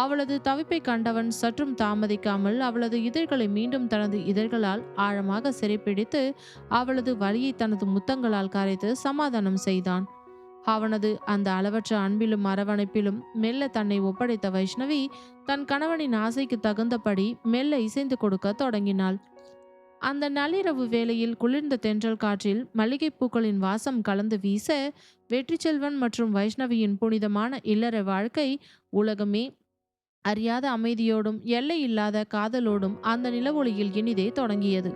அவளது தவிப்பை கண்டவன் சற்றும் தாமதிக்காமல் அவளது இதழ்களை மீண்டும் தனது இதழ்களால் ஆழமாக சிறைப்பிடித்து அவளது வலியை தனது முத்தங்களால் கரைத்து சமாதானம் செய்தான். அவனது அந்த அளவற்ற அன்பிலும் அரவணைப்பிலும் மெல்ல தன்னை ஒப்படைத்த வைஷ்ணவி தன் கணவனின் ஆசைக்கு தகுந்தபடி மெல்ல இசைந்து கொடுக்க தொடங்கினாள். அந்த நள்ளிரவு வேளையில் குளிர்ந்த தென்றல் காற்றில் மல்லிகைப்பூக்களின் வாசம் கலந்து வீச வெற்றி செல்வன் மற்றும் வைஷ்ணவியின் புனிதமான இல்லற வாழ்க்கை உலகமே அறியாத அமைதியோடும் எல்லை இல்லாத காதலோடும் அந்த நிலவொளியில் இனிதே தொடங்கியது.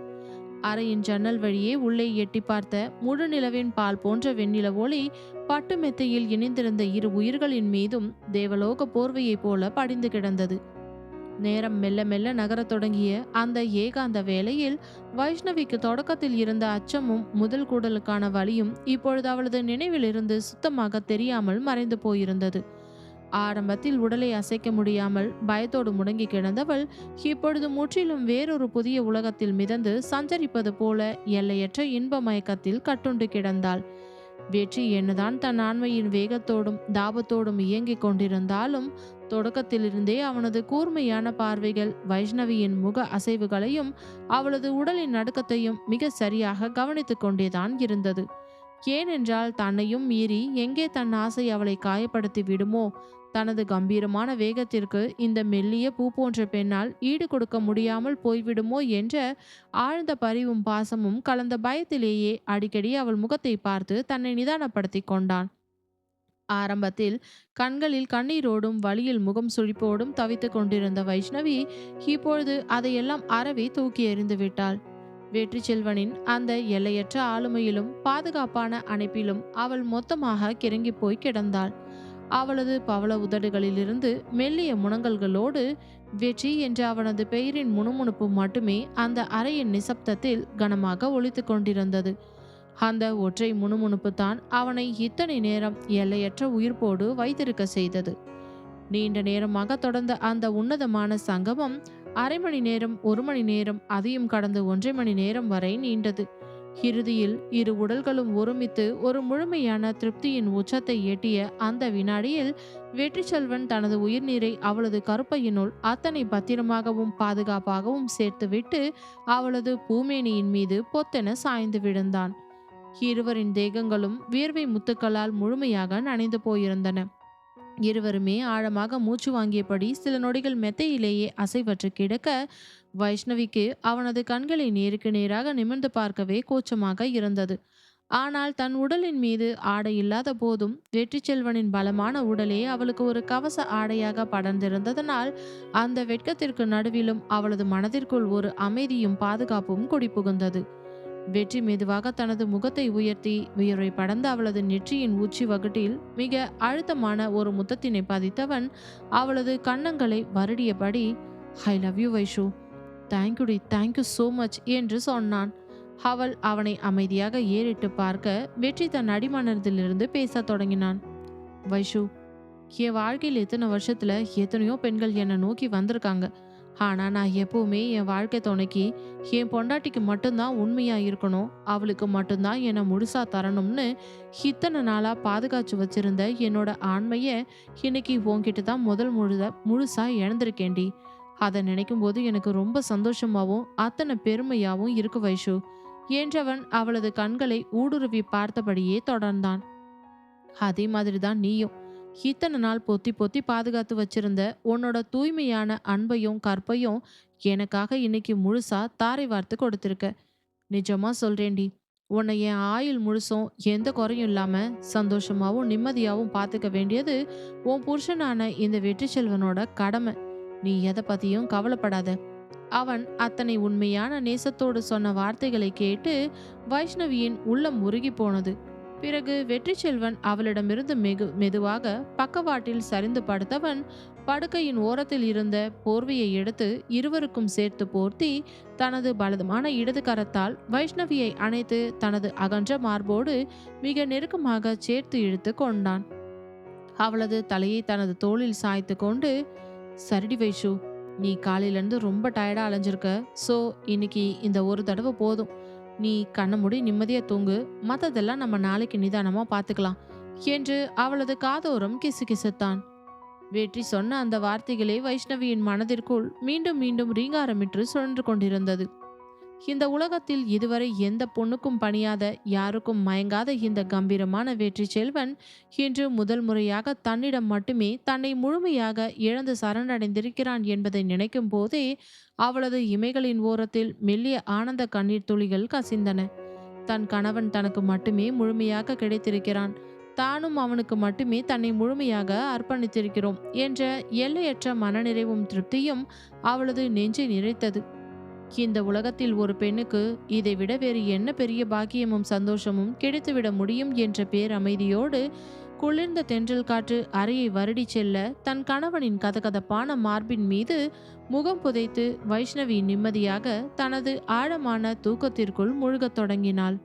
அறையின் ஜன்னல் வழியே உள்ளே எட்டி பார்த்த முழு நிலவின் பால் போன்ற வெண்ணில ஒளி பட்டு மெத்தையில் இணைந்திருந்த இரு உயிர்களின் மீதும் தேவலோக போர்வையைப் போல படிந்து கிடந்தது. நேரம் மெல்ல மெல்ல நகரத் தொடங்கிய அந்த ஏகாந்த வேளையில் வைஷ்ணவிக்கு தொடக்கத்தில் இருந்த அச்சமும் முதல் கூடலுக்கான வலியும் இப்பொழுது அவளது நினைவில் இருந்து சுத்தமாக தெரியாமல் மறைந்து போயிருந்தது. ஆரம்பத்தில் உடலை அசைக்க முடியாமல் பயத்தோடு முடங்கி கிடந்தவள் இப்பொழுது முற்றிலும் வேறொரு புதிய உலகத்தில் மிதந்து சஞ்சரிப்பது போல எல்லையற்ற இன்ப மயக்கத்தில் கட்டுண்டு கிடந்தாள். வெற்றி என்னதான் தன் ஆண்மையின் வேகத்தோடும் தாபத்தோடும் இயங்கிக் கொண்டிருந்தாலும் தொடக்கத்திலிருந்தே அவனது கூர்மையான பார்வைகள் வைஷ்ணவியின் முக அசைவுகளையும் அவளது உடலின் நடுக்கத்தையும் மிக சரியாக கவனித்துக் கொண்டேதான் இருந்தது. ஏனென்றால் தன்னையும் மீறி எங்கே தன் ஆசை அவளை காயப்படுத்தி விடுமோ, தனது கம்பீரமான வேகத்திற்கு இந்த மெல்லிய பூ போன்ற பெண்ணால் ஈடு கொடுக்க முடியாமல் போய்விடுமோ என்ற ஆழ்ந்த பரிவும் பாசமும் கலந்த பயத்திலேயே அடிக்கடி அவள் முகத்தை பார்த்து தன்னை நிதானப்படுத்தி கொண்டான். ஆரம்பத்தில் கண்களில் கண்ணீரோடும் வலியில் முகம் சுழிப்போடும் தவித்து கொண்டிருந்த வைஷ்ணவி இப்பொழுது அதையெல்லாம் அறவே தூக்கி எறிந்து விட்டாள். வெற்றி செல்வனின் அந்த எல்லையற்ற ஆளுமையிலும் பாதுகாப்பான அணைப்பிலும் அவள் மொத்தமாக கிறங்கி போய் கிடந்தாள். அவளது பவள உதடுகளிலிருந்து மெல்லிய முனங்கல்களோடு வெற்றி என்ற அவனது பெயரின் முணுமுணுப்பு மட்டுமே அந்த அறையின் நிசப்தத்தில் கனமாக ஒலித்து கொண்டிருந்தது. அந்த ஒற்றை முணுமுணுப்பு தான் அவனை இத்தனை நேரம் எல்லையற்ற உயிர்ப்போடு வைத்திருக்க செய்தது. நீண்ட நேரமாக தொடர்ந்த அந்த உன்னதமான சங்கமம் அரை மணி நேரம், 1 மணி நேரம், அதையும் கடந்து 1.5 மணி நேரம் வரை நீண்டது. இறுதியில் இரு உடல்களும் ஒருமித்து ஒரு முழுமையான திருப்தியின் உச்சத்தை எட்டிய அந்த வினாடியில் வெற்றி செல்வன் தனது உயிர்நீரை அவளது கருப்பையினுள் அத்தனை பத்திரமாகவும் பாதுகாப்பாகவும் சேர்த்துவிட்டு அவளது பூமேனியின் மீது பொத்தென சாய்ந்து விழுந்தான். இருவரின் தேகங்களும் வியர்வை முத்துக்களால் முழுமையாக நனைந்து போயிருந்தன. இருவருமே ஆழமாக மூச்சு வாங்கியபடி சில நொடிகள் மெத்தையிலேயே அசைவற்று கிடக்க, வைஷ்ணவிக்கு அவனது கண்களை நேருக்கு நேராக நிமிர்ந்து பார்க்கவே கூச்சமாக இருந்தது. ஆனால் தன் உடலின் மீது ஆடை இல்லாத போதும் வெற்றி செல்வனின் பலமான உடலே அவளுக்கு ஒரு கவச ஆடையாக படர்ந்திருந்ததனால் அந்த வெட்கத்திற்கு நடுவிலும் அவளது மனதிற்குள் ஒரு அமைதியும் பாதுகாப்பும் குடிபுகுந்தது. வெற்றி மெதுவாக தனது முகத்தை உயர்த்தி வியர்வை படர்ந்த அவளது நெற்றியின் உச்சி வகுட்டில் மிக அழுத்தமான ஒரு முத்தத்தினை பதித்தவன் அவளது கன்னங்களை வருடியபடி, ஐ லவ் யூ வைஷு, தேங்க்யூடி, தேங்க்யூ சோ மச் என்று சொன்னான். அவள் அவனை அமைதியாக ஏறிட்டு பார்க்க வெற்றி தன் அடிமனதிலிருந்து பேசத் தொடங்கினான். வைஷு, என் வாழ்க்கையில் எத்தனை வருஷத்துல எத்தனையோ பெண்கள் என்னை நோக்கி வந்திருக்காங்க. ஆனா நான் எப்பவுமே என் வாழ்க்கை துணைக்கு என் பொண்டாட்டிக்கு மட்டும்தான் உண்மையா இருக்கணும், அவளுக்கு மட்டும்தான் என்னை முழுசா தரணும்னு இத்தனை நாளா பாதுகாத்து வச்சிருந்த என்னோட ஆண்மைய இன்னைக்கு உன்கிட்ட தான் முழுசா இழந்திருக்கேண்டி. அதை நினைக்கும் போது எனக்கு ரொம்ப சந்தோஷமாவும் அத்தனை பெருமையாவும் இருக்கு வைஷு என்றவன் அவளது கண்களை ஊடுருவி பார்த்தபடியே தொடர்ந்தான். அதே மாதிரிதான் நீயும் இத்தனை நாள் பொத்தி பொத்தி பாதுகாத்து வச்சிருந்த உன்னோட தூய்மையான அன்பையும் கற்பையும் எனக்காக இன்னைக்கு முழுசா தாரை வார்த்து கொடுத்திருக்க. நிஜமா சொல்றேன்டி, உன்னை என் ஆயுள் முழுசும் எந்த குறையும் இல்லாம சந்தோஷமாவும் நிம்மதியாவும் பார்த்துக்க வேண்டியது உன் புருஷனான இந்த வெற்றி செல்வனோட கடமை. நீ எதை பத்தியும் கவலைப்படாத. அவன் அத்தனை உண்மையான நேசத்தோடு சொன்ன வார்த்தைகளை கேட்டு வைஷ்ணவியின் உள்ளம் உருகி போனது. பிறகு வெற்றி செல்வன் அவளிடமிருந்து மெதுவாக பக்கவாட்டில் சரிந்து படுத்தவன் படுக்கையின் ஓரத்தில் இருந்த போர்வையை எடுத்து இருவருக்கும் சேர்த்து போர்த்தி தனது பலதமான இடது கரத்தால் வைஷ்ணவியை அணைத்து தனது அகன்ற மார்போடு மிக நெருக்கமாக சேர்த்து இழுத்து கொண்டான். அவளது தலையை தனது தோளில் சாய்த்து கொண்டு, சரிடி வைஷு, நீ காலையிலேருந்து ரொம்ப டயர்டா அலைஞ்சிருக்க. ஸோ இன்னைக்கு இந்த ஒரு தடவை போதும். நீ கண்ண மூடி நிம்மதியா தூங்கு, மற்றதெல்லாம் நம்ம நாளைக்கு நிதானமா பார்த்துக்கலாம் என்று அவளது காதோரம் கிசுகிசுத்தான். வெற்றி சொன்ன அந்த வார்த்தைகளே வைஷ்ணவியின் மனதிற்குள் மீண்டும் மீண்டும் ரீங்காரமிட்டு சுழன்று கொண்டிருந்தது. இந்த உலகத்தில் இதுவரை எந்த பொண்ணுக்கும் பணியாத, யாருக்கும் மயங்காத இந்த கம்பீரமான வெற்றி செல்வன் இன்று முதல் முறையாக தன்னிடம் மட்டுமே தன்னை முழுமையாக இழந்து சரணடைந்திருக்கிறான் என்பதை நினைக்கும் போதே அவளது இமைகளின் ஓரத்தில் மெல்லிய ஆனந்த கண்ணீர் துளிகள் கசிந்தன. தன் கணவன் தனக்கு மட்டுமே முழுமையாக கிடைத்திருக்கிறான், தானும் அவனுக்கு மட்டுமே தன்னை முழுமையாக அர்ப்பணித்திருக்கிறோம் என்ற எல்லையற்ற மனநிறைவும் திருப்தியும் அவளது நெஞ்சை நிறைத்தது. இந்த உலகத்தில் ஒரு பெண்ணுக்கு இதைவிட வேறு என்ன பெரிய பாக்கியமும் சந்தோஷமும் கிடைத்துவிட முடியும் என்ற பேரமைதியோடு குளிர்ந்த தென்றல் காற்று அறையை வருடி செல்ல தன் கணவனின் கதகதப்பான மார்பின் மீது முகம் புதைத்து வைஷ்ணவி நிம்மதியாக தனது ஆழமான தூக்கத்திற்குள் முழுகத் தொடங்கினாள்.